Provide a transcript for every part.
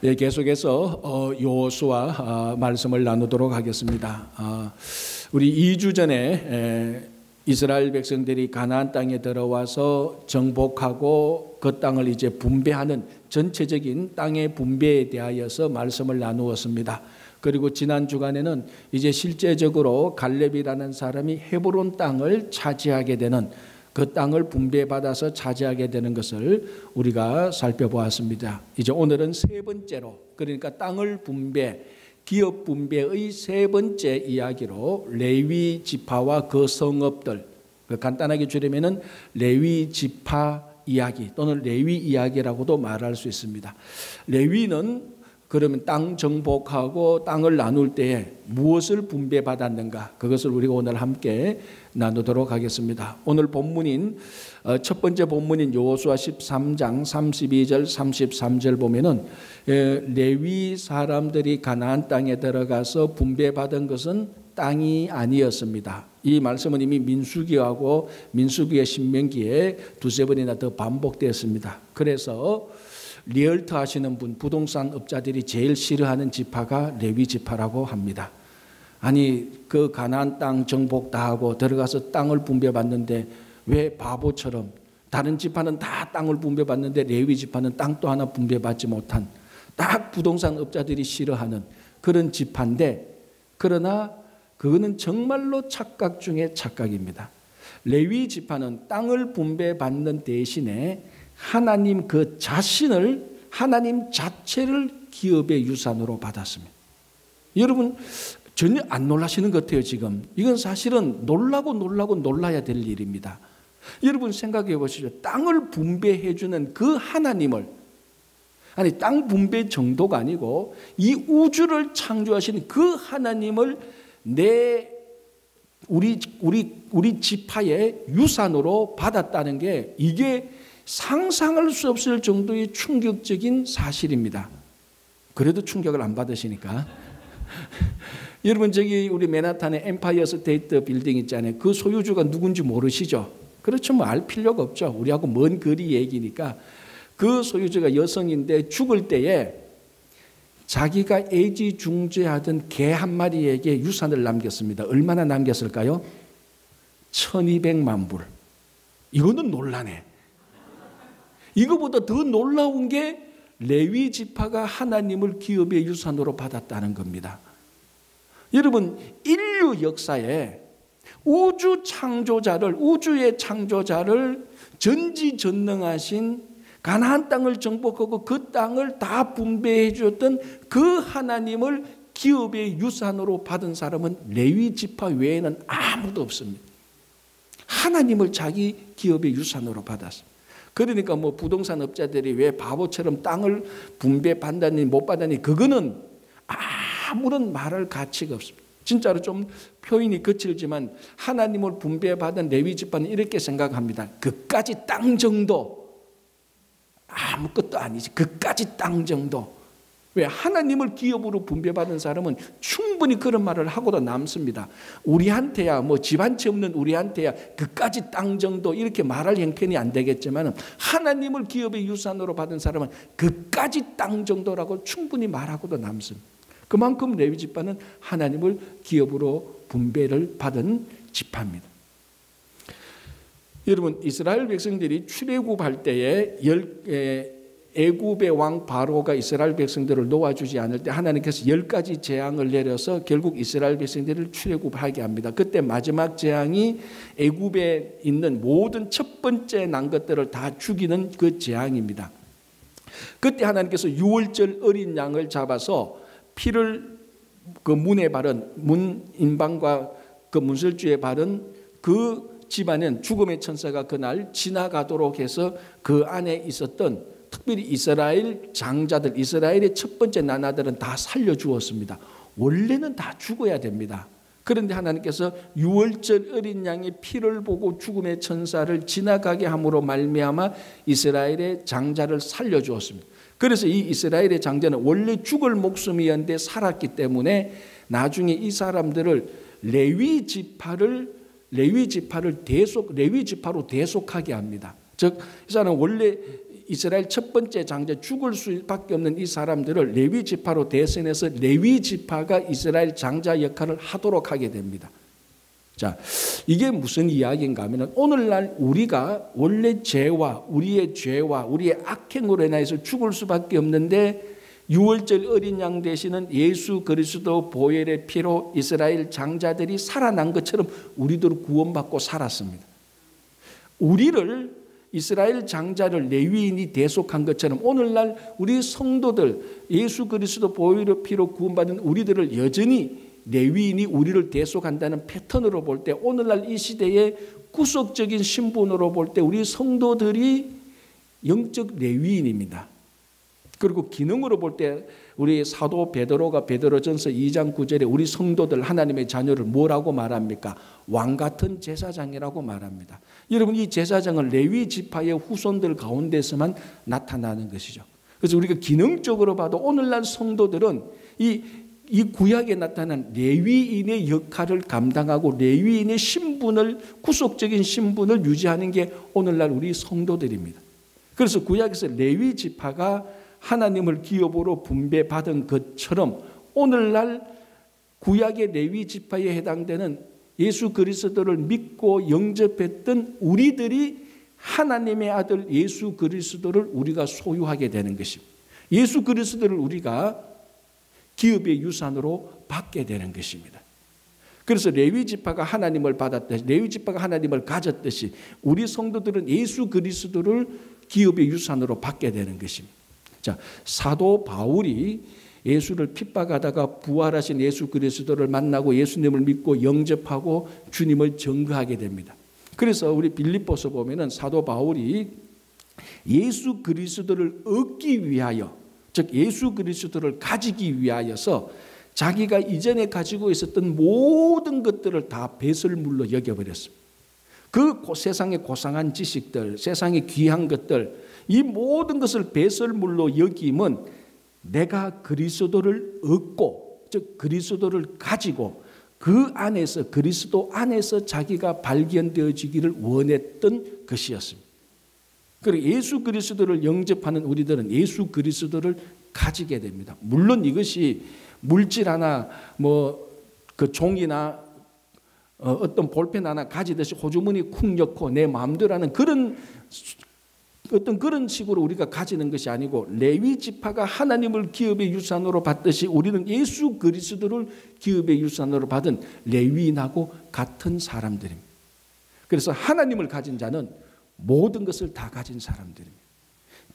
예, 계속해서 여호수아 말씀을 나누도록 하겠습니다. 우리 2주 전에 이스라엘 백성들이 가나안 땅에 들어와서 정복하고 그 땅을 이제 분배하는 전체적인 땅의 분배에 대하여서 말씀을 나누었습니다. 그리고 지난 주간에는 이제 실제적으로 갈렙이라는 사람이 헤브론 땅을 차지하게 되는, 그 땅을 분배받아서 차지하게 되는 것을 우리가 살펴보았습니다. 이제 오늘은 세 번째로, 그러니까 땅을 분배, 기업 분배의 세 번째 이야기로 레위 지파와 그 성읍들, 간단하게 줄이면은 레위 지파 이야기 또는 레위 이야기라고도 말할 수 있습니다. 레위는 그러면 땅 정복하고 땅을 나눌 때에 무엇을 분배받았는가, 그것을 우리가 오늘 함께 나누도록 하겠습니다. 오늘 본문인 첫 번째 본문인 여호수아 13장 32절 33절 보면은 레위 사람들이 가나안 땅에 들어가서 분배받은 것은 땅이 아니었습니다. 이 말씀은 이미 민수기하고 민수기의 신명기에 두세 번이나 더 반복되었습니다. 그래서 리얼터 하시는 분, 부동산 업자들이 제일 싫어하는 지파가 레위 지파라고 합니다. 아니, 그 가나안 땅 정복 다 하고 들어가서 땅을 분배받는데 왜 바보처럼, 다른 지파는 다 땅을 분배받는데 레위 지파는 땅도 하나 분배받지 못한, 딱 부동산 업자들이 싫어하는 그런 지파인데, 그러나 그거는 정말로 착각 중에 착각입니다. 레위 지파는 땅을 분배받는 대신에 하나님 그 자신을, 하나님 자체를 기업의 유산으로 받았습니다. 여러분 전혀 안 놀라시는 것 같아요. 지금 이건 사실은 놀라고 놀라야 될 일입니다. 여러분 생각해 보시죠. 땅을 분배해 주는 그 하나님을, 아니 땅 분배 정도가 아니고 이 우주를 창조하신 그 하나님을 우리 지파의 유산으로 받았다는 게, 이게 상상할 수 없을 정도의 충격적인 사실입니다. 그래도 충격을 안 받으시니까. 여러분 저기 우리 맨하탄의 엠파이어 스테이트 빌딩 있잖아요. 그 소유주가 누군지 모르시죠? 그렇죠. 뭐 알 필요가 없죠. 우리하고 먼 거리 얘기니까. 그 소유주가 여성인데 죽을 때에 자기가 애지중지하던 개 한 마리에게 유산을 남겼습니다. 얼마나 남겼을까요? 1200만 불. 이거는 놀라네. 이거보다 더 놀라운 게 레위 지파가 하나님을 기업의 유산으로 받았다는 겁니다. 여러분 인류 역사에 우주 창조자를, 우주의 창조자를 전지전능하신 가나안 땅을 정복하고 그 땅을 다 분배해 주었던 그 하나님을 기업의 유산으로 받은 사람은 레위 지파 외에는 아무도 없습니다. 하나님을 자기 기업의 유산으로 받았습니다. 그러니까 뭐 부동산 업자들이 왜 바보처럼 땅을 분배받다니 못 받다니, 그거는 아무런 말할 가치가 없습니다. 진짜로 좀 표현이 거칠지만 하나님을 분배받은 레위 지파는 이렇게 생각합니다. 그까지 땅 정도 아무것도 아니지. 그까지 땅 정도. 왜? 하나님을 기업으로 분배받은 사람은 충분히 그런 말을 하고도 남습니다. 우리한테야, 뭐 집 한 채 없는 우리한테야 그까지 땅 정도 이렇게 말할 형편이 안 되겠지만, 하나님을 기업의 유산으로 받은 사람은 그까지 땅 정도라고 충분히 말하고도 남습니다. 그만큼 레위 지파는 하나님을 기업으로 분배를 받은 지파입니다. 여러분 이스라엘 백성들이 출애굽할 때에 애굽의 왕 바로가 이스라엘 백성들을 놓아주지 않을 때 하나님께서 10가지 재앙을 내려서 결국 이스라엘 백성들을 출애굽하게 합니다. 그때 마지막 재앙이 애굽에 있는 모든 첫 번째 난 것들을 다 죽이는 그 재앙입니다. 그때 하나님께서 유월절 어린 양을 잡아서 피를 그 문에 바른, 문 인방과 그 문설주에 바른 그 집안은 죽음의 천사가 그날 지나가도록 해서 그 안에 있었던 특별히 이스라엘 장자들, 이스라엘의 첫 번째 나나들은 다 살려주었습니다. 원래는 다 죽어야 됩니다. 그런데 하나님께서 유월절 어린 양의 피를 보고 죽음의 천사를 지나가게 함으로 말미암아 이스라엘의 장자를 살려주었습니다. 그래서 이 이스라엘의 장자는 원래 죽을 목숨이었는데 살았기 때문에 나중에 이 사람들을 레위 지파로 대속하게 합니다. 즉 이 사람은 원래 이스라엘 첫 번째 장자 죽을 수밖에 없는 이 사람들을 레위 지파로 대선해서 레위 지파가 이스라엘 장자 역할을 하도록 하게 됩니다. 자, 이게 무슨 이야기인가 하면 오늘날 우리가 원래 우리의 죄와 우리의 악행으로 인해서 죽을 수밖에 없는데 유월절 어린 양 되시는 예수 그리스도 보혈의 피로 이스라엘 장자들이 살아난 것처럼 우리도 구원받고 살았습니다. 우리를 이스라엘 장자를 레위인이 대속한 것처럼 오늘날 우리 성도들 예수 그리스도 보혈의 피로 구원받은 우리들을 여전히 레위인이 우리를 대속한다는 패턴으로 볼 때 오늘날 이 시대의 구속적인 신분으로 볼 때 우리 성도들이 영적 레위인입니다. 그리고 기능으로 볼 때 우리 사도 베드로가 베드로전서 2장 9절에 우리 성도들 하나님의 자녀를 뭐라고 말합니까? 왕 같은 제사장이라고 말합니다. 여러분 이 제사장은 레위 지파의 후손들 가운데서만 나타나는 것이죠. 그래서 우리가 기능적으로 봐도 오늘날 성도들은 이 구약에 나타난 레위인의 역할을 감당하고 레위인의 신분을 구속적인 신분을 유지하는 게 오늘날 우리 성도들입니다. 그래서 구약에서 레위 지파가 하나님을 기업으로 분배받은 것처럼 오늘날 구약의 레위 지파에 해당되는 예수 그리스도를 믿고 영접했던 우리들이 하나님의 아들 예수 그리스도를 우리가 소유하게 되는 것입니다. 예수 그리스도를 우리가 기업의 유산으로 받게 되는 것입니다. 그래서 레위 지파가 하나님을 받았듯이 레위 지파가 하나님을 가졌듯이 우리 성도들은 예수 그리스도를 기업의 유산으로 받게 되는 것입니다. 자, 사도 바울이 예수를 핍박하다가 부활하신 예수 그리스도를 만나고 예수님을 믿고 영접하고 주님을 증거하게 됩니다. 그래서 우리 빌립보서 보면은 사도 바울이 예수 그리스도를 얻기 위하여 즉 예수 그리스도를 가지기 위하여서 자기가 이전에 가지고 있었던 모든 것들을 다 배설물로 여겨버렸습니다. 그 세상의 고상한 지식들, 세상의 귀한 것들 이 모든 것을 배설물로 여김은 내가 그리스도를 얻고 즉 그리스도를 가지고 그 안에서 그리스도 안에서 자기가 발견되어지기를 원했던 것이었습니다. 그리고 예수 그리스도를 영접하는 우리들은 예수 그리스도를 가지게 됩니다. 물론 이것이 물질 하나 그 종이나 어떤 볼펜 하나 가지듯이 호주머니 쿵 넣고 내 마음대로 하는 그런 식으로 우리가 가지는 것이 아니고 레위 지파가 하나님을 기업의 유산으로 받듯이 우리는 예수 그리스도를 기업의 유산으로 받은 레위인하고 같은 사람들입니다. 그래서 하나님을 가진 자는 모든 것을 다 가진 사람들입니다.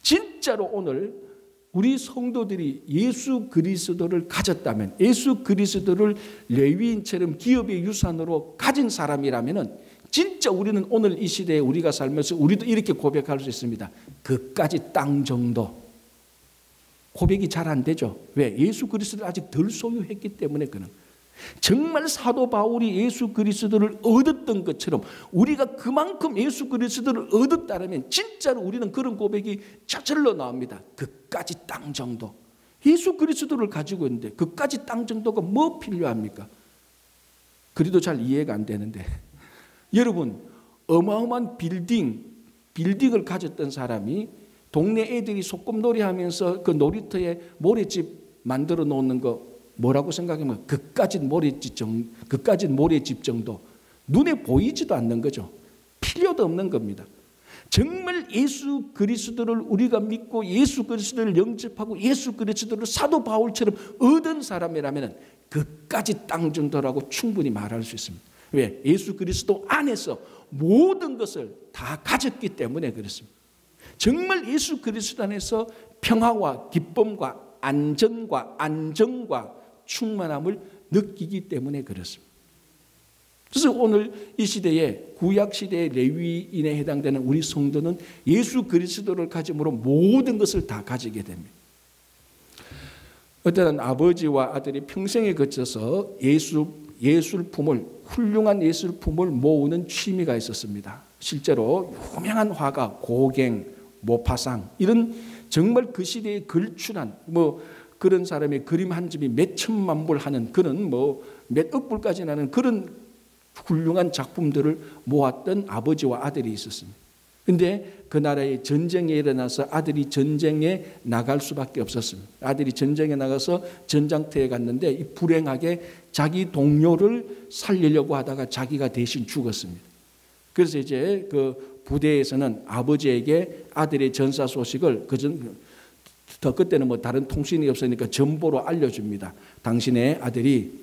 진짜로 오늘 우리 성도들이 예수 그리스도를 가졌다면 예수 그리스도를 레위인처럼 기업의 유산으로 가진 사람이라면 진짜 우리는 오늘 이 시대에 우리가 살면서 우리도 이렇게 고백할 수 있습니다. 그까지 땅 정도. 고백이 잘 안 되죠. 왜? 예수 그리스도를 아직 덜 소유했기 때문에 그는. 정말 사도 바울이 예수 그리스도를 얻었던 것처럼 우리가 그만큼 예수 그리스도를 얻었다면 진짜로 우리는 그런 고백이 저절로 나옵니다. 그까지 땅 정도. 예수 그리스도를 가지고 있는데 그까지 땅 정도가 뭐 필요합니까? 그래도 잘 이해가 안 되는데 여러분 어마어마한 빌딩을 가졌던 사람이 동네 애들이 소꿉놀이 하면서 그 놀이터에 모래집 만들어 놓는 거 뭐라고 생각하면 그까진 모래집 정도 눈에 보이지도 않는 거죠. 필요도 없는 겁니다. 정말 예수 그리스도를 우리가 믿고 예수 그리스도를 영접하고 예수 그리스도를 사도 바울처럼 얻은 사람이라면 그까지 땅 정도라고 충분히 말할 수 있습니다. 왜? 예수 그리스도 안에서 모든 것을 다 가졌기 때문에 그렇습니다. 정말 예수 그리스도 안에서 평화와 기쁨과 안전과 안정과 충만함을 느끼기 때문에 그렇습니다. 그래서 오늘 이 시대에 구약 시대의 레위인에 해당되는 우리 성도는 예수 그리스도를 가짐으로 모든 것을 다 가지게 됩니다. 어떤 아버지와 아들이 평생에 거쳐서 훌륭한 예술품을 모으는 취미가 있었습니다. 실제로 유명한 화가 고갱, 모파상 이런 정말 그 시대에 걸출한 그런 사람의 그림 한 점이 몇 천만 불 하는 그런 몇 억 불까지 나는 그런 훌륭한 작품들을 모았던 아버지와 아들이 있었습니다. 근데 그 나라에 전쟁이 일어나서 아들이 전쟁에 나갈 수밖에 없었습니다. 아들이 전쟁에 나가서 전장터에 갔는데 이 불행하게 자기 동료를 살리려고 하다가 자기가 대신 죽었습니다. 그래서 이제 그 부대에서는 아버지에게 아들의 전사 소식을 그때는 뭐 다른 통신이 없으니까 전보로 알려줍니다. 당신의 아들이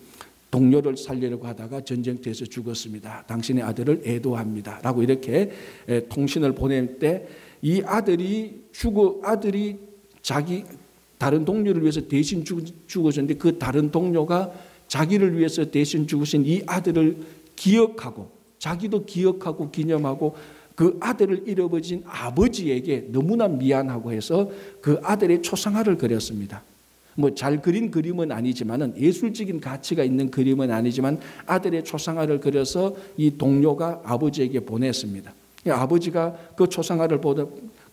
동료를 살리려고 하다가 전쟁터에서 죽었습니다. 당신의 아들을 애도합니다. 라고 이렇게 통신을 보낼 때 이 아들이 자기 다른 동료를 위해서 대신 죽어졌는데 그 다른 동료가 자기를 위해서 대신 죽으신 이 아들을 기억하고 자기도 기억하고 기념하고 그 아들을 잃어버린 아버지에게 너무나 미안하고 해서 그 아들의 초상화를 그렸습니다. 뭐 잘 그린 그림은 아니지만은 예술적인 가치가 있는 그림은 아니지만 아들의 초상화를 그려서 이 동료가 아버지에게 보냈습니다. 아버지가 그 초상화를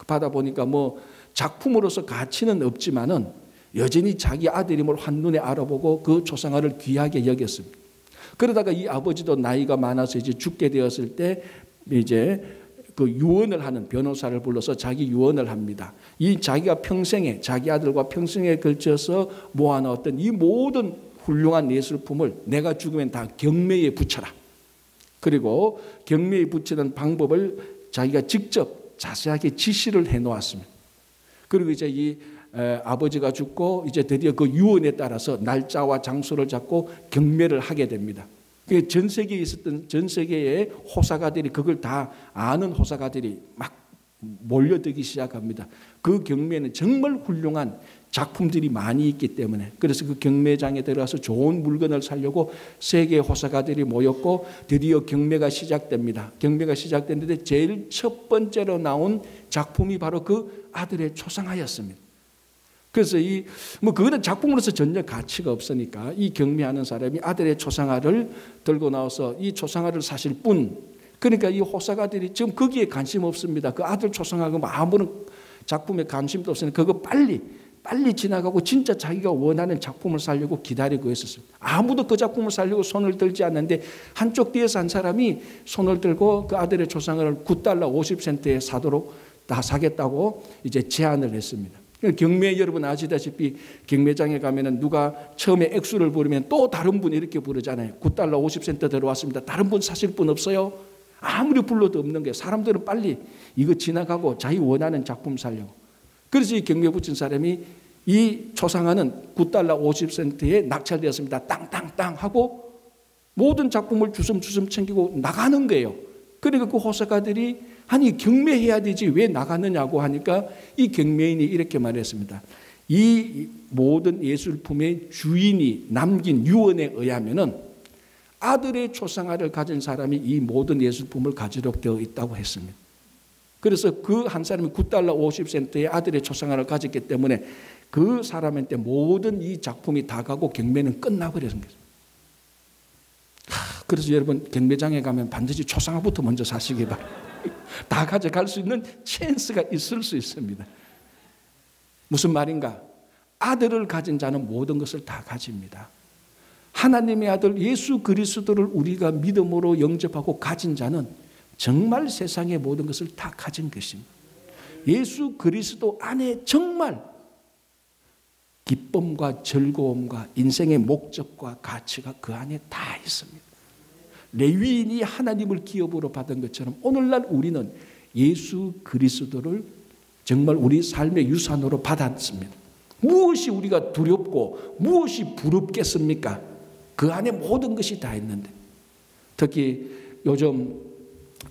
받아 보니까 뭐 작품으로서 가치는 없지만은 여전히 자기 아들임을 한눈에 알아보고 그 초상화를 귀하게 여겼습니다. 그러다가 이 아버지도 나이가 많아서 이제 죽게 되었을 때 이제 그 유언을 하는 변호사를 불러서 자기 유언을 합니다. 이 자기가 평생에 자기 아들과 평생에 걸쳐서 모아놓았던 이 모든 훌륭한 예술품을 내가 죽으면 다 경매에 붙여라. 그리고 경매에 붙이는 방법을 자기가 직접 자세하게 지시를 해놓았습니다. 그리고 이제 이 아버지가 죽고 이제 드디어 그 유언에 따라서 날짜와 장소를 잡고 경매를 하게 됩니다. 전 세계에 있었던 전 세계의 호사가들이 그걸 다 아는 호사가들이 막 몰려들기 시작합니다. 그 경매는 정말 훌륭한 작품들이 많이 있기 때문에 그래서 그 경매장에 들어가서 좋은 물건을 사려고 세계 호사가들이 모였고 드디어 경매가 시작됩니다. 경매가 시작됐는데 제일 첫 번째로 나온 작품이 바로 그 아들의 초상화였습니다. 그래서 그거는 작품으로서 전혀 가치가 없으니까 이 경매하는 사람이 아들의 초상화를 들고 나와서 이 초상화를 사실 그러니까 이 호사가들이 지금 거기에 관심 없습니다. 그 아들 초상화가 아무런 작품에 관심도 없으니까 그거 빨리 지나가고 진짜 자기가 원하는 작품을 사려고 기다리고 있었습니다. 아무도 그 작품을 사려고 손을 들지 않는데 한쪽 뒤에서 한 사람이 손을 들고 그 아들의 초상화를 $9 50센트에 다 사겠다고 이제 제안을 했습니다. 경매 여러분 아시다시피 경매장에 가면은 누가 처음에 액수를 부르면 또 다른 분 이렇게 부르잖아요. $9 50센트 들어왔습니다. 다른 분 사실 분 없어요? 아무리 불러도 없는 거예요. 사람들은 빨리 이거 지나가고 자기 원하는 작품 사려고. 그래서 이 경매 붙인 사람이 이 초상화는 $9 50센트에 낙찰되었습니다. 땅땅땅 하고 모든 작품을 주섬주섬 챙기고 나가는 거예요. 그러니까 그 호사가들이 아니 경매해야 되지 왜 나갔느냐고 하니까 이 경매인이 이렇게 말했습니다. 이 모든 예술품의 주인이 남긴 유언에 의하면은 아들의 초상화를 가진 사람이 이 모든 예술품을 가지도록 되어 있다고 했습니다. 그래서 그 한 사람이 $9 50센트의 아들의 초상화를 가졌기 때문에 그 사람한테 모든 이 작품이 다 가고 경매는 끝나버렸습니다. 그래서 여러분 경매장에 가면 반드시 초상화부터 먼저 사시기 바랍니다. 다 가져갈 수 있는 찬스가 있을 수 있습니다. 무슨 말인가? 아들을 가진 자는 모든 것을 다 가집니다. 하나님의 아들 예수 그리스도를 우리가 믿음으로 영접하고 가진 자는 정말 세상의 모든 것을 다 가진 것입니다. 예수 그리스도 안에 정말 기쁨과 즐거움과 인생의 목적과 가치가 그 안에 다 있습니다. 레위인이 하나님을 기업으로 받은 것처럼 오늘날 우리는 예수 그리스도를 정말 우리 삶의 유산으로 받았습니다. 무엇이 우리가 두렵고 무엇이 부럽겠습니까? 그 안에 모든 것이 다 있는데 특히 요즘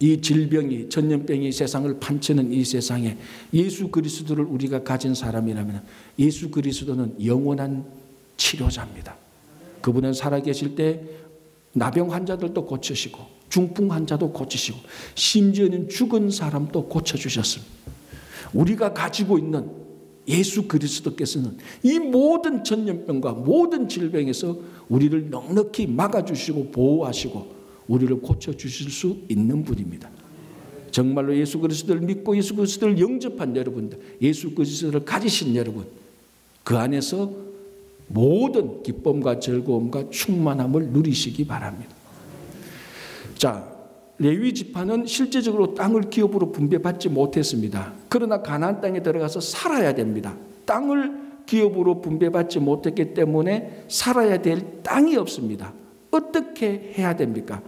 이 질병이 전염병이 세상을 판치는 이 세상에 예수 그리스도를 우리가 가진 사람이라면 예수 그리스도는 영원한 치료자입니다. 그분은 살아계실 때 나병 환자들도 고치시고 중풍 환자도 고치시고 심지어는 죽은 사람도 고쳐주셨습니다. 우리가 가지고 있는 예수 그리스도께서는 이 모든 전염병과 모든 질병에서 우리를 넉넉히 막아주시고 보호하시고 우리를 고쳐주실 수 있는 분입니다. 정말로 예수 그리스도를 믿고 예수 그리스도를 영접한 여러분들, 예수 그리스도를 가지신 여러분, 그 안에서 모든 기쁨과 즐거움과 충만함을 누리시기 바랍니다. 자, 레위 지파는 실제적으로 땅을 기업으로 분배받지 못했습니다. 그러나 가나안 땅에 들어가서 살아야 됩니다. 땅을 기업으로 분배받지 못했기 때문에 살아야 될 땅이 없습니다. 어떻게 해야 됩니까?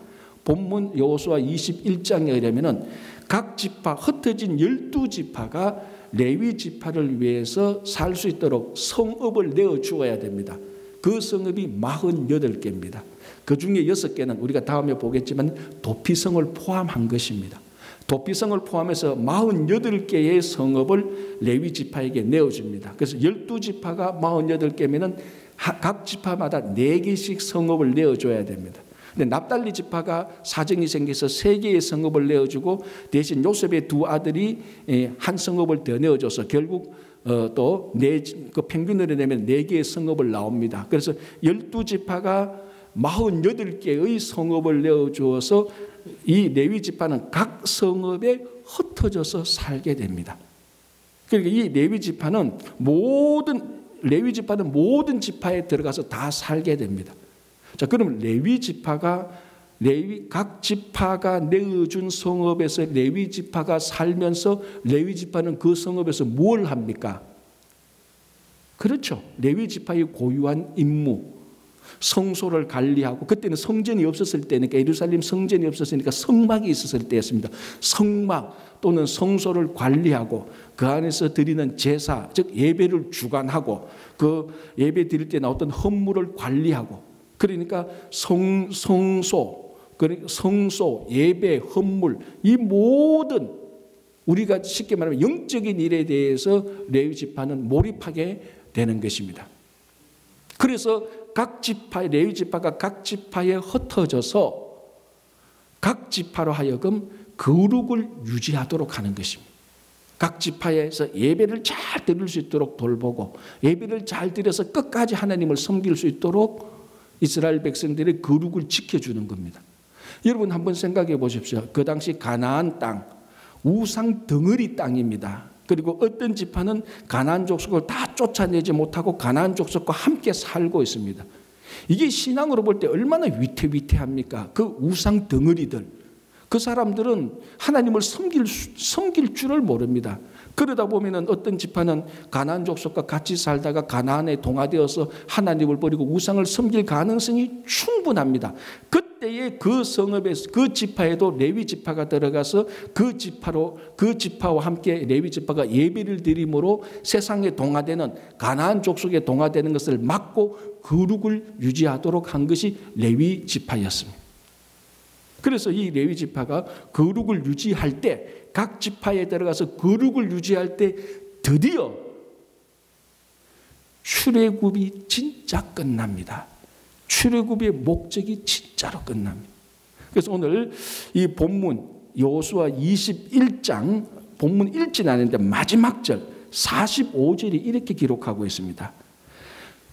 본문 여호수아 21장에 의하면 각 지파, 흩어진 12지파가 레위 지파를 위해서 살 수 있도록 성읍을 내어주어야 됩니다. 그 성읍이 48개입니다. 그 중에 6개는 우리가 다음에 보겠지만 도피성을 포함한 것입니다. 도피성을 포함해서 48개의 성읍을 레위 지파에게 내어줍니다. 그래서 12지파가 48개면 각 지파마다 4개씩 성읍을 내어줘야 됩니다. 근데 납달리 지파가 사정이 생겨서 3개의 성읍을 내어주고 대신 요셉의 2 아들이 한 성읍을 더 내어줘서 결국 또 그 평균으로 내면 4개의 성읍을 나옵니다. 그래서 12지파가 48개의 성읍을 내어주어서 이 레위 지파는 각 성읍에 흩어져서 살게 됩니다. 그러니까 이 레위 지파는 모든 지파에 들어가서 다 살게 됩니다. 자, 그럼 각 지파가 내어준 성읍에서 레위 지파가 살면서 레위 지파는 그 성읍에서 뭘 합니까? 그렇죠. 레위 지파의 고유한 임무, 성소를 관리하고, 그때는 성전이 없었을 때니까, 예루살렘 성전이 없었으니까 성막이 있었을 때였습니다. 성막 또는 성소를 관리하고 그 안에서 드리는 제사, 즉 예배를 주관하고 그 예배 드릴 때 나왔던 헌물을 관리하고, 그러니까 성소, 예배, 헌물, 이 모든 우리가 쉽게 말하면 영적인 일에 대해서 레위 지파는 몰입하게 되는 것입니다. 그래서 레위 지파가 각 지파에 흩어져서 각 지파로 하여금 거룩을 유지하도록 하는 것입니다. 각 지파에서 예배를 잘 드릴 수 있도록 돌보고 예배를 잘 드려서 끝까지 하나님을 섬길 수 있도록 이스라엘 백성들의 거룩을 지켜주는 겁니다. 여러분 한번 생각해 보십시오. 그 당시 가나안 땅, 우상 덩어리 땅입니다. 그리고 어떤 지파는 가나안 족속을 다 쫓아내지 못하고 가나안 족속과 함께 살고 있습니다. 이게 신앙으로 볼 때 얼마나 위태위태합니까? 그 우상 덩어리들, 그 사람들은 하나님을 섬길 줄을 모릅니다. 그러다 보면 어떤 지파는 가나안 족속과 같이 살다가 가나안에 동화되어서 하나님을 버리고 우상을 섬길 가능성이 충분합니다. 그때의 그 성읍에서 그 지파에도 레위 지파가 들어가서 그 지파와 함께 레위 지파가 예배를 드림으로 세상에 동화되는 가나안 족속에 동화되는 것을 막고 거룩을 유지하도록 한 것이 레위 지파였습니다. 그래서 이 레위 지파가 거룩을 유지할 때, 각 지파에 들어가서 거룩을 유지할 때 드디어 출애굽이 진짜 끝납니다. 출애굽의 목적이 진짜로 끝납니다. 그래서 오늘 이 본문 여호수아 21장 본문 읽지는 않았는데 마지막 절 45절이 이렇게 기록하고 있습니다.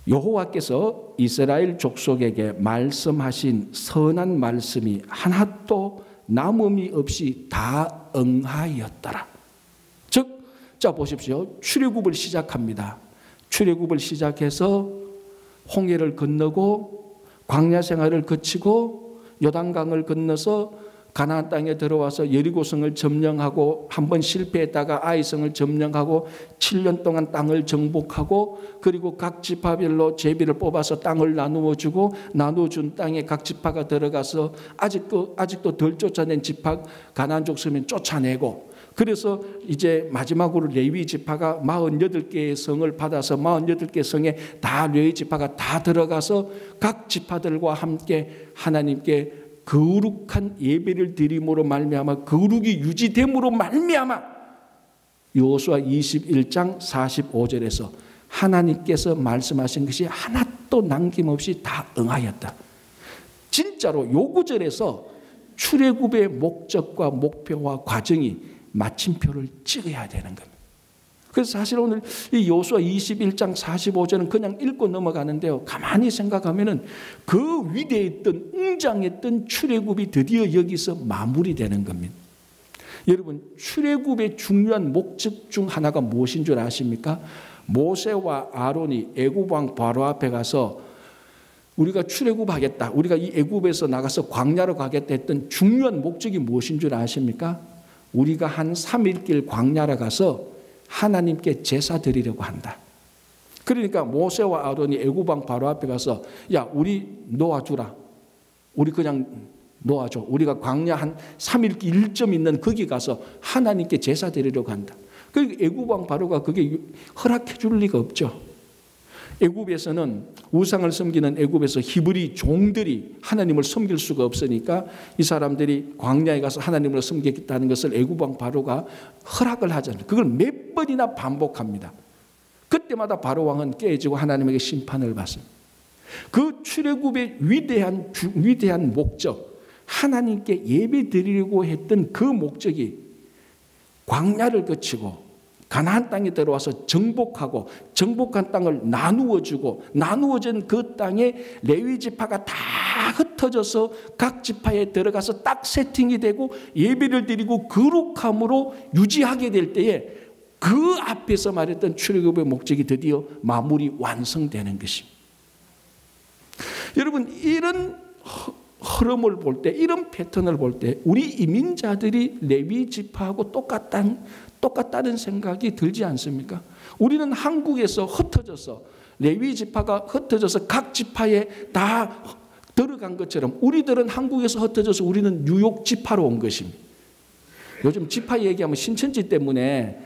여호와께서 이스라엘 족속에게 말씀하신 선한 말씀이 하나도 남음이 없이 다 응하였더라. 즉, 자 보십시오. 출애굽을 시작합니다. 출애굽을 시작해서 홍해를 건너고 광야 생활을 거치고 요단강을 건너서 가나안 땅에 들어와서 여리고성을 점령하고 한 번 실패했다가 아이성을 점령하고 7년 동안 땅을 정복하고 그리고 각 지파별로 제비를 뽑아서 땅을 나누어주고 나눠준 땅에 각 지파가 들어가서 아직도 덜 쫓아낸 지파 가나안 족속은 쫓아내고 그래서 이제 마지막으로 레위 지파가 48개의 성을 받아서 48개 성에 다 레위 지파가 다 들어가서 각 지파들과 함께 하나님께 거룩한 예배를 드림으로 말미암아 거룩이 유지됨으로 말미암아 여호수아 21장 45절에서 하나님께서 말씀하신 것이 하나도 남김없이 다 응하였다. 진짜로 요 구절에서 출애굽의 목적과 목표와 과정이 마침표를 찍어야 되는 겁니다. 그래서 사실 오늘 이 여호수아 21장 45절은 그냥 읽고 넘어가는데요. 가만히 생각하면은 그 위대했던 웅장했던 출애굽이 드디어 여기서 마무리되는 겁니다. 여러분, 출애굽의 중요한 목적 중 하나가 무엇인 줄 아십니까? 모세와 아론이 애굽 왕 바로 앞에 가서 우리가 출애굽하겠다, 우리가 이 애굽에서 나가서 광야로 가겠다 했던 중요한 목적이 무엇인 줄 아십니까? 우리가 한 3일길 광야로 가서 하나님께 제사 드리려고 한다. 그러니까 모세와 아론이 애굽 왕 바로 앞에 가서 야, 우리 놓아주라. 우리 그냥 놓아줘. 우리가 광야 한 3일 일점 있는 거기 가서 하나님께 제사 드리려고 한다. 그러니까 애굽 왕 바로가 그게 허락해 줄 리가 없죠. 애굽에서는 우상을 섬기는 애굽에서 히브리 종들이 하나님을 섬길 수가 없으니까 이 사람들이 광야에 가서 하나님을 섬기겠다는 것을 애굽 왕 바로가 허락을 하잖아요. 그걸 몇 번이나 반복합니다. 그때마다 바로 왕은 깨지고 하나님에게 심판을 받습니다. 그 출애굽의 위대한 목적, 하나님께 예배 드리려고 했던 그 목적이 광야를 거치고 가나안 땅에 들어와서 정복하고 정복한 땅을 나누어 주고 나누어진 그 땅에 레위 지파가 다 흩어져서 각 지파에 들어가서 딱 세팅이 되고 예배를 드리고 거룩함으로 유지하게 될 때에 그 앞에서 말했던 출애굽의 목적이 드디어 마무리 완성되는 것입니다. 여러분, 이런 흐름을 볼 때, 이런 패턴을 볼 때 우리 이민자들이 레위 지파하고 똑같다는 생각이 들지 않습니까? 우리는 한국에서 흩어져서 레위 지파가 흩어져서 각 지파에 다 들어간 것처럼 우리들은 한국에서 흩어져서 우리는 뉴욕 지파로 온 것입니다. 요즘 지파 얘기하면 신천지 때문에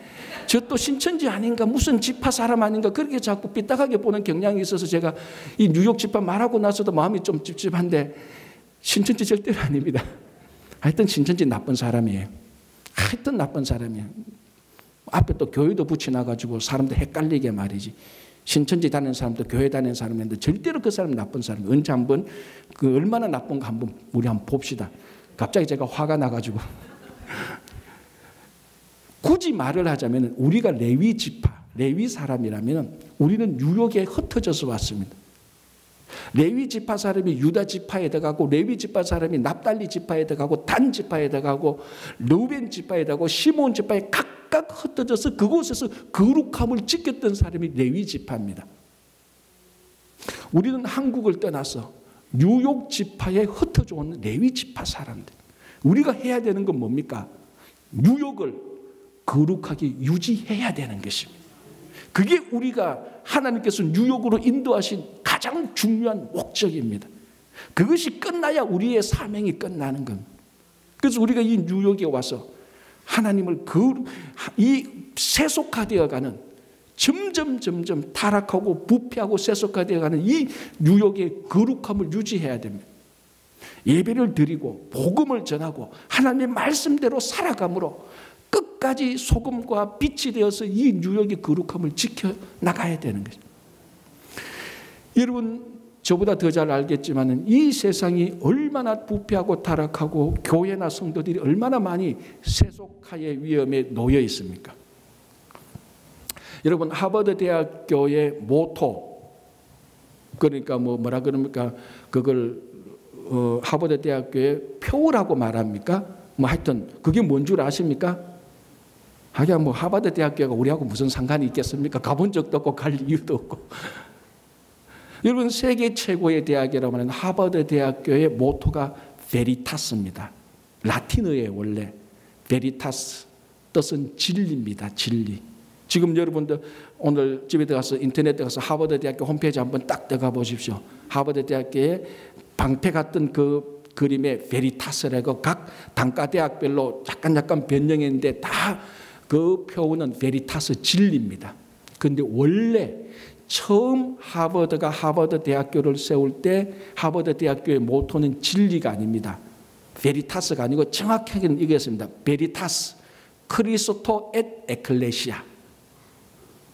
저 또 신천지 아닌가, 무슨 지파 사람 아닌가 그렇게 자꾸 삐딱하게 보는 경향이 있어서 제가 이 뉴욕 지파 말하고 나서도 마음이 좀 찝찝한데 신천지 절대로 아닙니다. 하여튼 신천지 나쁜 사람이에요. 하여튼 나쁜 사람이에요. 앞에 또 교회도 붙여놔가지고 사람들 헷갈리게 말이지. 신천지 다니는 사람도 교회 다니는 사람인데 절대로 그 사람 나쁜 사람이에요. 언제 한번 그 얼마나 나쁜가 한번 우리 한번 봅시다. 갑자기 제가 화가 나가지고 굳이 말을 하자면 우리가 레위 지파, 레위 사람이라면 우리는 뉴욕에 흩어져서 왔습니다. 레위 지파 사람이 유다 지파에 들어가고 레위 지파 사람이 납달리 지파에 들어가고 단 지파에 들어가고 르벤 지파에 들어가고 시몬 지파에 각각 흩어져서 그곳에서 거룩함을 지켰던 사람이 레위 지파입니다. 우리는 한국을 떠나서 뉴욕 지파에 흩어져 온 레위 지파 사람들. 우리가 해야 되는 건 뭡니까? 뉴욕을 거룩하게 유지해야 되는 것입니다. 그게 우리가 하나님께서 뉴욕으로 인도하신 가장 중요한 목적입니다. 그것이 끝나야 우리의 사명이 끝나는 겁니다. 그래서 우리가 이 뉴욕에 와서 하나님을 이 세속화되어가는 점점 타락하고 부패하고 세속화되어가는 이 뉴욕의 거룩함을 유지해야 됩니다. 예배를 드리고 복음을 전하고 하나님의 말씀대로 살아감으로 끝까지 소금과 빛이 되어서 이 뉴욕의 거룩함을 지켜나가야 되는 거죠. 여러분, 저보다 더 잘 알겠지만 이 세상이 얼마나 부패하고 타락하고 교회나 성도들이 얼마나 많이 세속화의 위험에 놓여 있습니까? 여러분, 하버드 대학교의 모토, 그러니까 뭐라 그럽니까? 그걸 하버드 대학교의 표어라고 말합니까? 뭐 하여튼 그게 뭔 줄 아십니까? 하긴 뭐 하버드 대학교가 우리하고 무슨 상관이 있겠습니까? 가본 적도 없고 갈 이유도 없고. 여러분, 세계 최고의 대학이라고 하는 하버드 대학교의 모토가 베리타스입니다. 라틴어예요. 원래 베리타스 뜻은 진리입니다. 진리. 지금 여러분들 오늘 집에 들어가서 인터넷에 가서 하버드 대학교 홈페이지 한번 딱 들어가 보십시오. 하버드 대학교에 방패 같은 그 그림에 베리타스라고 각 단과대학별로 약간 변형했는데 다 그 표현은 베리타스 진리입니다. 그런데 원래 처음 하버드가 하버드 대학교를 세울 때 하버드 대학교의 모토는 진리가 아닙니다. 베리타스가 아니고 정확하게는 이거였습니다. 베리타스, 크리스토 엣 에클레시아.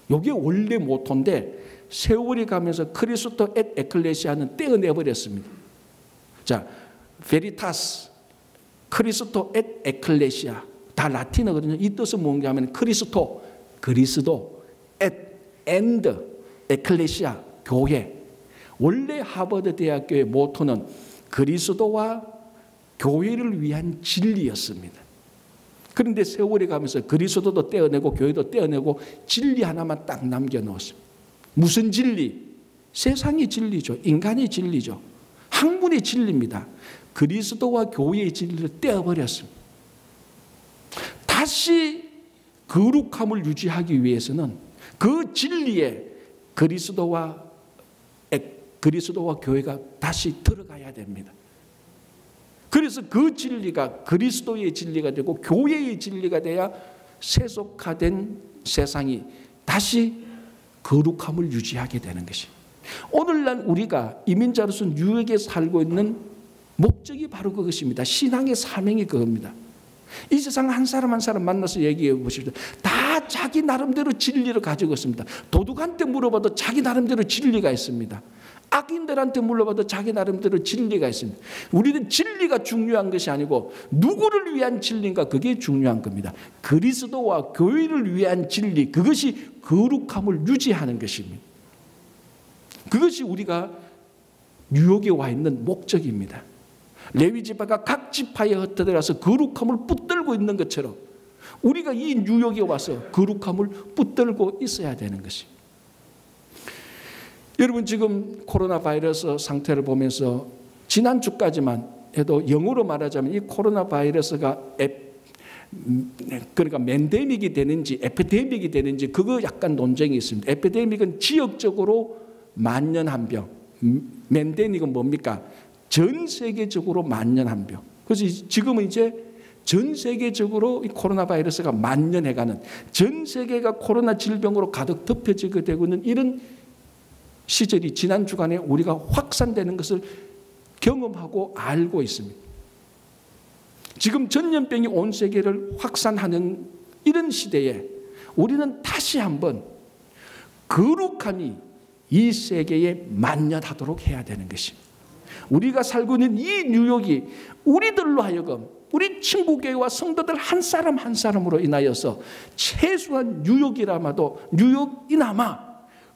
이게 원래 모토인데 세월이 가면서 크리스토 엣 에클레시아는 떼어내버렸습니다. 자, 베리타스, 크리스토 엣 에클레시아 다 라틴어거든요. 이 뜻은 뭔가 하면 크리스토, 그리스도, 엣, 앤드, 에클레시아, 교회. 원래 하버드 대학교의 모토는 그리스도와 교회를 위한 진리였습니다. 그런데 세월이 가면서 그리스도도 떼어내고 교회도 떼어내고 진리 하나만 딱 남겨놓았습니다. 무슨 진리? 세상이 진리죠. 인간이 진리죠. 학문이 진리입니다. 그리스도와 교회의 진리를 떼어버렸습니다. 다시 거룩함을 유지하기 위해서는 그 진리에 그리스도와 교회가 다시 들어가야 됩니다. 그래서 그 진리가 그리스도의 진리가 되고 교회의 진리가 돼야 세속화된 세상이 다시 거룩함을 유지하게 되는 것입니다. 오늘날 우리가 이민자로서 뉴욕에 살고 있는 목적이 바로 그것입니다. 신앙의 사명이 그겁니다. 이 세상 한 사람 한 사람 만나서 얘기해 보십시오. 다 자기 나름대로 진리를 가지고 있습니다. 도둑한테 물어봐도 자기 나름대로 진리가 있습니다. 악인들한테 물어봐도 자기 나름대로 진리가 있습니다. 우리는 진리가 중요한 것이 아니고 누구를 위한 진리인가, 그게 중요한 겁니다. 그리스도와 교회를 위한 진리, 그것이 거룩함을 유지하는 것입니다. 그것이 우리가 뉴욕에 와 있는 목적입니다. 레위 지파가 각 지파에 흩어져서 거룩함을 붙들고 있는 것처럼 우리가 이 뉴욕에 와서 거룩함을 붙들고 있어야 되는 것입니다. 여러분, 지금 코로나 바이러스 상태를 보면서 지난주까지만 해도 영어로 말하자면 이 코로나 바이러스가 그러니까 멘데믹이 되는지 에피데믹이 되는지 그거 약간 논쟁이 있습니다. 에피데믹은 지역적으로 만연한 병, 멘데믹은 뭡니까? 전 세계적으로 만연한 병. 그래서 지금은 이제 전 세계적으로 이 코로나 바이러스가 만연해가는, 전 세계가 코로나 질병으로 가득 덮여지게 되고 있는 이런 시절이 지난 주간에 우리가 확산되는 것을 경험하고 알고 있습니다. 지금 전염병이 온 세계를 확산하는 이런 시대에 우리는 다시 한번 거룩함이 이 세계에 만연하도록 해야 되는 것입니다. 우리가 살고 있는 이 뉴욕이 우리들로 하여금 우리 친구교회와 성도들 한 사람 한 사람으로 인하여서 최소한 뉴욕이나마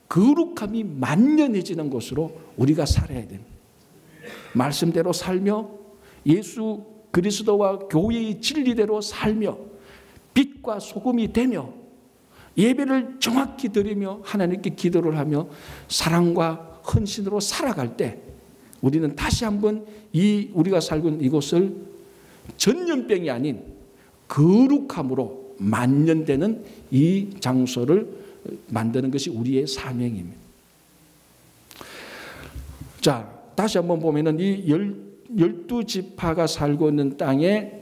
거룩함이 만연해지는 곳으로 우리가 살아야 됩니다. 말씀대로 살며 예수 그리스도와 교회의 진리대로 살며 빛과 소금이 되며 예배를 정확히 드리며 하나님께 기도를 하며 사랑과 헌신으로 살아갈 때 우리는 다시 한번 우리가 살고 있는 이곳을 전염병이 아닌 거룩함으로 만연되는 이 장소를 만드는 것이 우리의 사명입니다. 자, 다시 한번 보면은 이 12지파가 살고 있는 땅에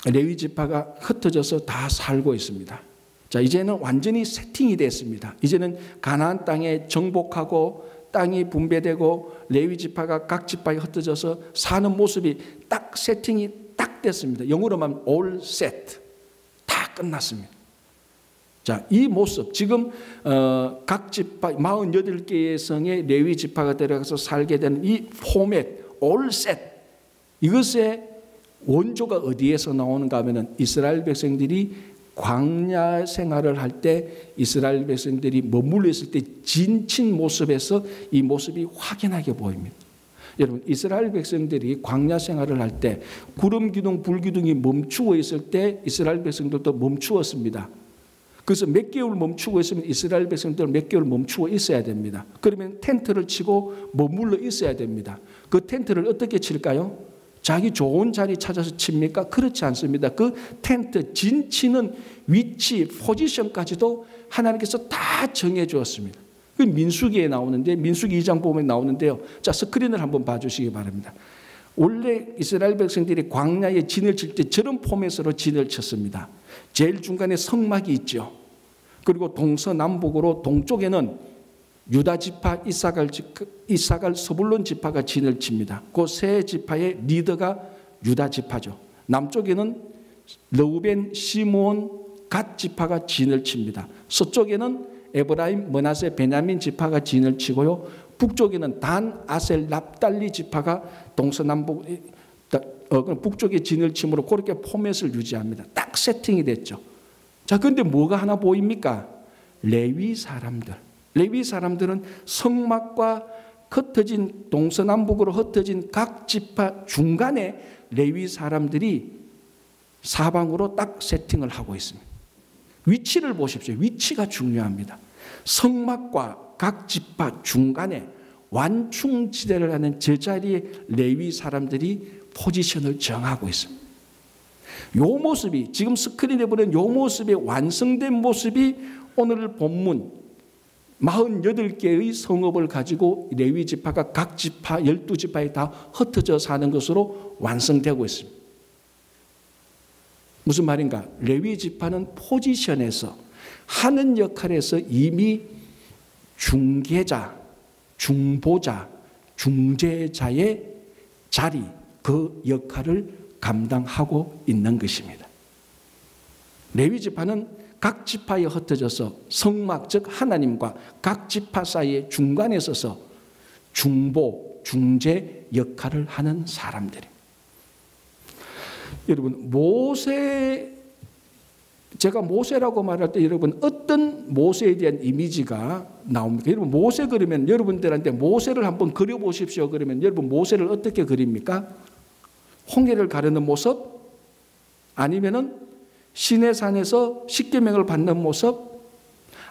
레위 지파가 흩어져서 다 살고 있습니다. 자, 이제는 완전히 세팅이 됐습니다. 이제는 가나안 땅에 정복하고 땅이 분배되고 레위 지파가 각 지파에 흩어져서 사는 모습이 딱 세팅이 딱 됐습니다. 영어로 말하면 all set. 다 끝났습니다. 자, 이 모습, 지금 각 지파 48개의 성의 레위 지파가 들어가서 살게 되는 이 포맷, all set, 이것의 원조가 어디에서 나오는가 하면은 이스라엘 백성들이 광야 생활을 할 때 이스라엘 백성들이 머물러 있을 때 지친 모습에서 이 모습이 확연하게 보입니다. 여러분, 이스라엘 백성들이 광야 생활을 할 때 구름 기둥, 불 기둥이 멈추어 있을 때 이스라엘 백성들도 멈추었습니다. 그래서 몇 개월 멈추고 있으면 이스라엘 백성들은 몇 개월 멈추어 있어야 됩니다. 그러면 텐트를 치고 머물러 있어야 됩니다. 그 텐트를 어떻게 칠까요? 자기 좋은 자리 찾아서 칩니까? 그렇지 않습니다. 그 텐트 진치는 위치, 포지션까지도 하나님께서 다 정해 주었습니다. 그 민수기에 나오는데, 민수기 2장 보면 나오는데요. 자, 스크린을 한번 봐주시기 바랍니다. 원래 이스라엘 백성들이 광야에 진을 칠 때 저런 포맷으로 진을 쳤습니다. 제일 중간에 성막이 있죠. 그리고 동서남북으로 동쪽에는 유다 지파, 이사갈, 서불론 지파가 진을 칩니다. 그 세 지파의 리더가 유다 지파죠. 남쪽에는 르우벤, 시므온, 갓 지파가 진을 칩니다. 서쪽에는 에브라임, 므낫세, 베냐민 지파가 진을 치고요. 북쪽에는 단, 아셀, 납달리 지파가 동서남북 북쪽에 진을 침으로 그렇게 포맷을 유지합니다. 딱 세팅이 됐죠. 자, 그런데 뭐가 하나 보입니까? 레위 사람들은 성막과 흩어진 동서남북으로 흩어진 각 지파 중간에 레위 사람들이 사방으로 딱 세팅을 하고 있습니다. 위치를 보십시오. 위치가 중요합니다. 성막과 각 지파 중간에 완충지대를 하는 제자리에 레위 사람들이 포지션을 정하고 있습니다. 이 모습이, 지금 스크린에 보는 이 모습이 완성된 모습이 오늘 본문 48개의 성읍을 가지고 레위 지파가 각 지파 12지파에 다 흩어져 사는 것으로 완성되고 있습니다. 무슨 말인가? 레위 지파는 포지션에서 하는 역할에서 이미 중개자, 중보자, 중재자의 자리, 그 역할을 감당하고 있는 것입니다. 레위 지파는 각 지파에 흩어져서 성막, 즉 하나님과 각 지파 사이의 중간에 서서 중보, 중재 역할을 하는 사람들입니다. 여러분, 제가 모세라고 말할 때 여러분 어떤 모세에 대한 이미지가 나옵니까? 여러분 모세 그리면 여러분들한테 모세를 한번 그려보십시오. 그러면 여러분 모세를 어떻게 그립니까? 홍해를 가르는 모습? 아니면은 시내산에서 십계명을 받는 모습?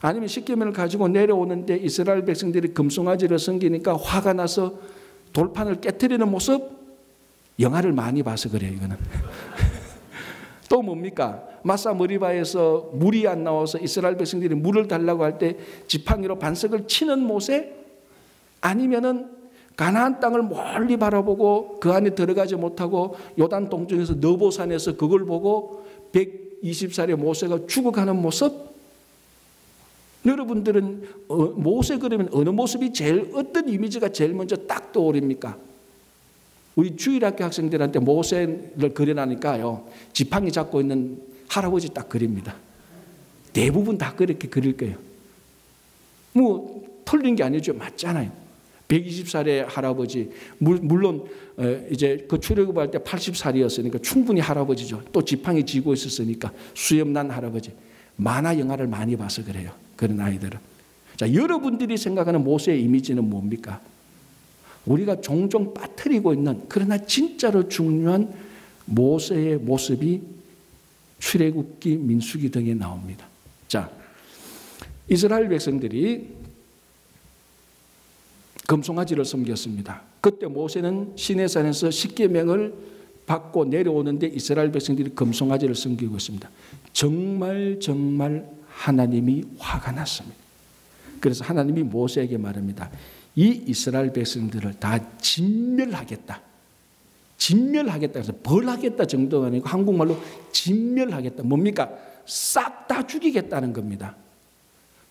아니면 십계명을 가지고 내려오는데 이스라엘 백성들이 금송아지를 섬기니까 화가 나서 돌판을 깨트리는 모습? 영화를 많이 봐서 그래요, 이거는. 또 뭡니까? 마사 머리바에서 물이 안 나와서 이스라엘 백성들이 물을 달라고 할 때 지팡이로 반석을 치는 모세? 아니면은 가나안 땅을 멀리 바라보고 그 안에 들어가지 못하고 요단 동쪽에서 너보산에서 그걸 보고 120살의 모세가 죽어가는 모습? 여러분들은 모세 그러면 어느 모습이 어떤 이미지가 제일 먼저 딱 떠오릅니까? 우리 주일학교 학생들한테 모세를 그려놔니까요, 지팡이 잡고 있는 할아버지 딱 그립니다. 대부분 다 그렇게 그릴 거예요. 뭐 틀린 게 아니죠. 맞잖아요. 120살의 할아버지, 물론 이제 그 출애굽할 때 80살이었으니까 충분히 할아버지죠. 또 지팡이 쥐고 있었으니까 수염난 할아버지. 만화 영화를 많이 봐서 그래요, 그런 아이들은. 자, 여러분들이 생각하는 모세의 이미지는 뭡니까? 우리가 종종 빠뜨리고 있는, 그러나 진짜로 중요한 모세의 모습이 출애굽기, 민수기 등에 나옵니다. 자, 이스라엘 백성들이 금송아지를 섬겼습니다. 그때 모세는 시내산에서 십계명을 받고 내려오는데 이스라엘 백성들이 금송아지를 섬기고 있습니다. 정말 하나님이 화가 났습니다. 그래서 하나님이 모세에게 말합니다. 이 이스라엘 백성들을 다 진멸하겠다. 진멸하겠다. 그래서 벌하겠다 정도가 아니고 한국말로 진멸하겠다. 뭡니까? 싹 다 죽이겠다는 겁니다.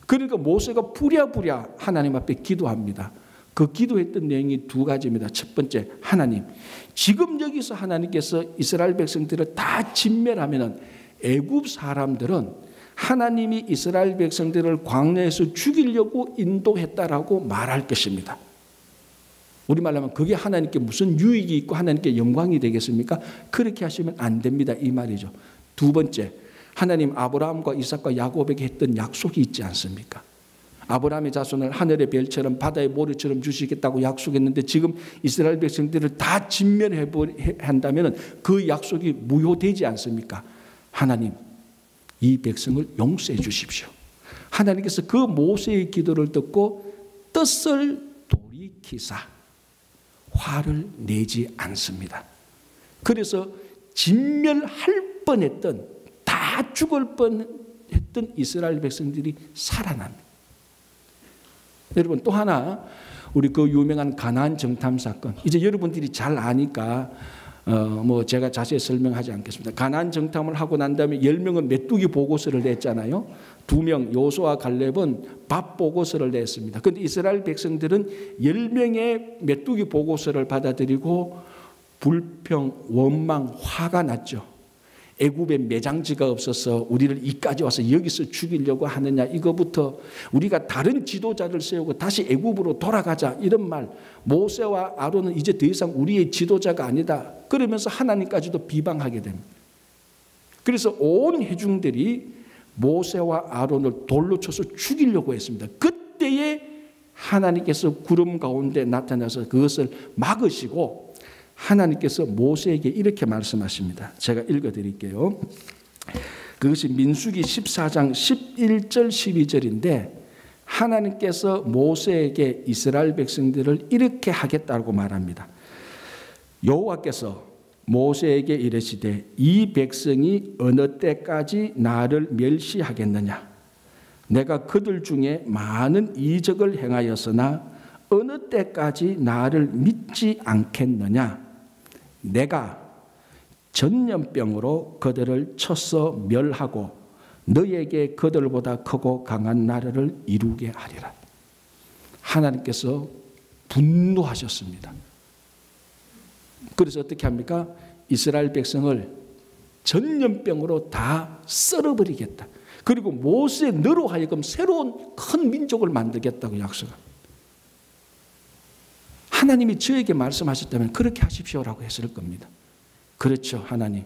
그러니까 모세가 부랴부랴 하나님 앞에 기도합니다. 그 기도했던 내용이 두 가지입니다. 첫 번째, 하나님, 지금 여기서 하나님께서 이스라엘 백성들을 다 진멸하면은 애굽 사람들은 하나님이 이스라엘 백성들을 광야에서 죽이려고 인도했다라고 말할 것입니다. 우리말로 하면 그게 하나님께 무슨 유익이 있고 하나님께 영광이 되겠습니까? 그렇게 하시면 안 됩니다, 이 말이죠. 두 번째, 하나님 아브라함과 이삭과 야곱에게 했던 약속이 있지 않습니까? 아브라함의 자손을 하늘의 별처럼 바다의 모래처럼 주시겠다고 약속했는데 지금 이스라엘 백성들을 다 진멸한다면 그 약속이 무효되지 않습니까? 하나님, 이 백성을 용서해 주십시오. 하나님께서 그 모세의 기도를 듣고 뜻을 돌이키사 화를 내지 않습니다. 그래서 진멸할 뻔했던, 다 죽을 뻔했던 이스라엘 백성들이 살아납니다. 여러분, 또 하나, 우리 그 유명한 가나안 정탐 사건, 이제 여러분들이 잘 아니까 뭐 제가 자세히 설명하지 않겠습니다. 가나안 정탐을 하고 난 다음에 10명은 메뚜기 보고서를 냈잖아요. 2명 여호수아와 갈렙은 밥 보고서를 냈습니다. 그런데 이스라엘 백성들은 10명의 메뚜기 보고서를 받아들이고 불평, 원망, 화가 났죠. 애굽에 매장지가 없어서 우리를 이까지 와서 여기서 죽이려고 하느냐, 이거부터 우리가 다른 지도자를 세우고 다시 애굽으로 돌아가자, 이런 말. 모세와 아론은 이제 더 이상 우리의 지도자가 아니다, 그러면서 하나님까지도 비방하게 됩니다. 그래서 온 회중들이 모세와 아론을 돌로 쳐서 죽이려고 했습니다. 그때에 하나님께서 구름 가운데 나타나서 그것을 막으시고 하나님께서 모세에게 이렇게 말씀하십니다. 제가 읽어드릴게요. 그것이 민수기 14장 11절 12절인데 하나님께서 모세에게 이스라엘 백성들을 이렇게 하겠다고 말합니다. 여호와께서 모세에게 이르시되 이 백성이 어느 때까지 나를 멸시하겠느냐? 내가 그들 중에 많은 이적을 행하였으나 어느 때까지 나를 믿지 않겠느냐? 내가 전염병으로 그들을 쳐서 멸하고 너에게 그들보다 크고 강한 나라를 이루게 하리라. 하나님께서 분노하셨습니다. 그래서 어떻게 합니까? 이스라엘 백성을 전염병으로 다 썰어버리겠다. 그리고 모세 너로 하여금 새로운 큰 민족을 만들겠다고 약속합니다. 하나님이 저에게 말씀하셨다면 그렇게 하십시오라고 했을 겁니다. 그렇죠, 하나님.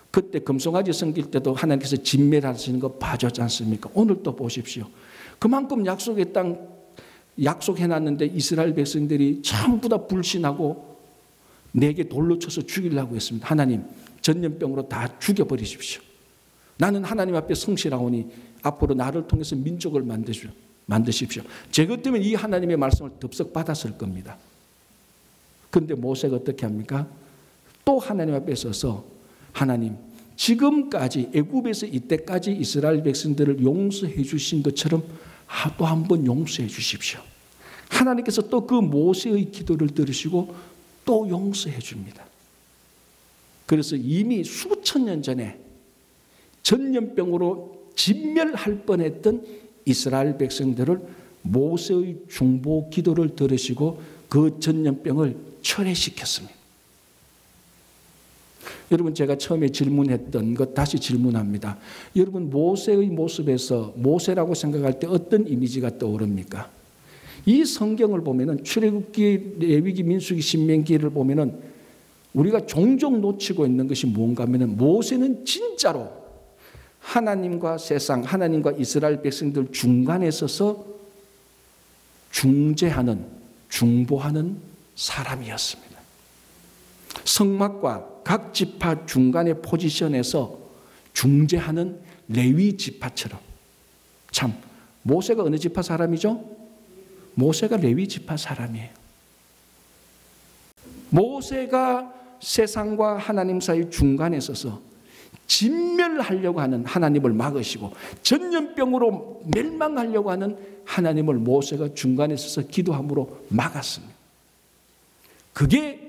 그때 금송아지 섬길 때도 하나님께서 진멸하시는 거 봐줬지 않습니까? 오늘 또 보십시오. 그만큼 약속의 땅 약속해놨는데 이스라엘 백성들이 전부 다 불신하고 내게 돌로 쳐서 죽이려고 했습니다. 하나님, 전염병으로 다 죽여버리십시오. 나는 하나님 앞에 성실하오니 앞으로 나를 통해서 민족을 만드십시오. 제것 때문에 이 하나님의 말씀을 덥석 받았을 겁니다. 그런데 모세가 어떻게 합니까? 또 하나님 앞에 서서 하나님, 지금까지 애굽에서 이때까지 이스라엘 백성들을 용서해 주신 것처럼 또 한 번 용서해 주십시오. 하나님께서 또 그 모세의 기도를 들으시고 또 용서해 줍니다. 그래서 이미 수천 년 전에 전염병으로 진멸할 뻔했던 이스라엘 백성들을 모세의 중보 기도를 들으시고 그 전염병을 철회시켰습니다. 여러분, 제가 처음에 질문했던 것 다시 질문합니다. 여러분, 모세의 모습에서 모세라고 생각할 때 어떤 이미지가 떠오릅니까? 이 성경을 보면은 출애굽기, 레위기, 민수기, 신명기를 보면은 우리가 종종 놓치고 있는 것이 뭔가 하면은 모세는 진짜로 하나님과 세상, 하나님과 이스라엘 백성들 중간에 서서 중재하는, 중보하는 사람이었습니다. 성막과 각 지파 중간의 포지션에서 중재하는 레위 지파처럼. 참, 모세가 어느 지파 사람이죠? 모세가 레위 지파 사람이에요. 모세가 세상과 하나님 사이 중간에 서서 진멸하려고 하는 하나님을 막으시고 전염병으로 멸망하려고 하는 하나님을 모세가 중간에 서서 기도함으로 막았습니다. 그게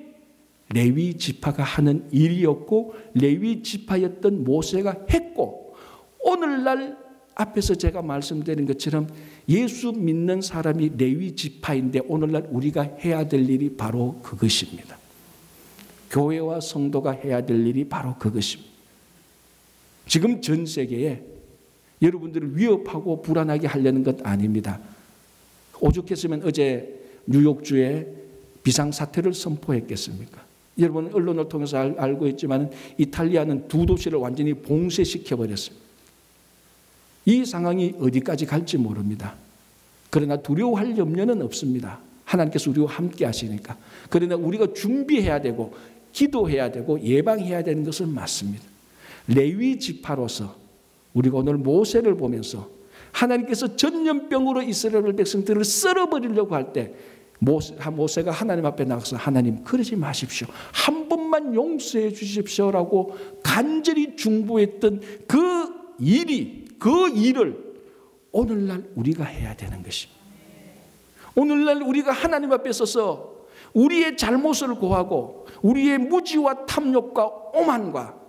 레위 지파가 하는 일이었고 레위 지파였던 모세가 했고, 오늘날 앞에서 제가 말씀드린 것처럼 예수 믿는 사람이 레위 지파인데 오늘날 우리가 해야 될 일이 바로 그것입니다. 교회와 성도가 해야 될 일이 바로 그것입니다. 지금 전 세계에 여러분들을 위협하고 불안하게 하려는 것 아닙니다. 오죽했으면 어제 뉴욕주에 비상사태를 선포했겠습니까? 여러분, 언론을 통해서 알고 있지만 이탈리아는 두 도시를 완전히 봉쇄시켜버렸습니다. 이 상황이 어디까지 갈지 모릅니다. 그러나 두려워할 염려는 없습니다. 하나님께서 우리와 함께 하시니까. 그러나 우리가 준비해야 되고 기도해야 되고 예방해야 되는 것은 맞습니다. 레위 지파로서 우리가 오늘 모세를 보면서 하나님께서 전염병으로 이스라엘 백성들을 썰어버리려고 할 때 모세가 하나님 앞에 나가서 하나님, 그러지 마십시오. 한 번만 용서해 주십시오라고 간절히 중보했던 그 일을 오늘날 우리가 해야 되는 것입니다. 오늘날 우리가 하나님 앞에 서서 우리의 잘못을 고하고 우리의 무지와 탐욕과 오만과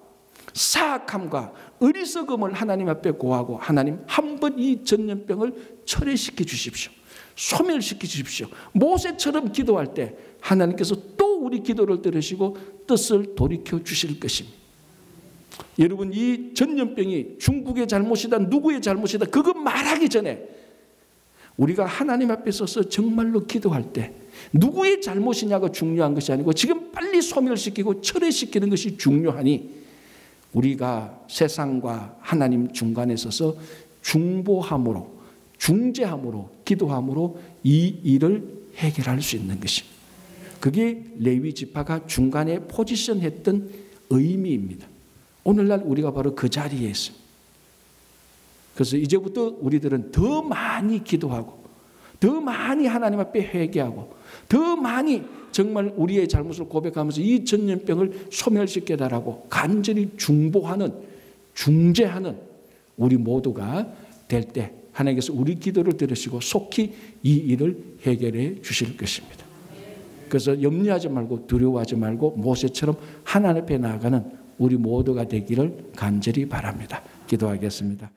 사악함과 어리석음을 하나님 앞에 고하고 하나님, 한 번 이 전염병을 철회시켜 주십시오. 소멸시켜 주십시오. 모세처럼 기도할 때 하나님께서 또 우리 기도를 들으시고 뜻을 돌이켜 주실 것입니다. 여러분, 이 전염병이 중국의 잘못이다, 누구의 잘못이다, 그거 말하기 전에 우리가 하나님 앞에 서서 정말로 기도할 때 누구의 잘못이냐가 중요한 것이 아니고 지금 빨리 소멸시키고 철회시키는 것이 중요하니 우리가 세상과 하나님 중간에 서서 중보함으로, 중재함으로, 기도함으로 이 일을 해결할 수 있는 것입니다. 그게 레위 지파가 중간에 포지션했던 의미입니다. 오늘날 우리가 바로 그 자리에 있습니다. 그래서 이제부터 우리들은 더 많이 기도하고 더 많이 하나님 앞에 회개하고 더 많이 정말 우리의 잘못을 고백하면서 이 전염병을 소멸시켜 달라고 간절히 중보하는 중재하는 우리 모두가 될 때 하나님께서 우리 기도를 들으시고 속히 이 일을 해결해 주실 것입니다. 그래서 염려하지 말고 두려워하지 말고 모세처럼 하나님 앞에 나아가는 우리 모두가 되기를 간절히 바랍니다. 기도하겠습니다.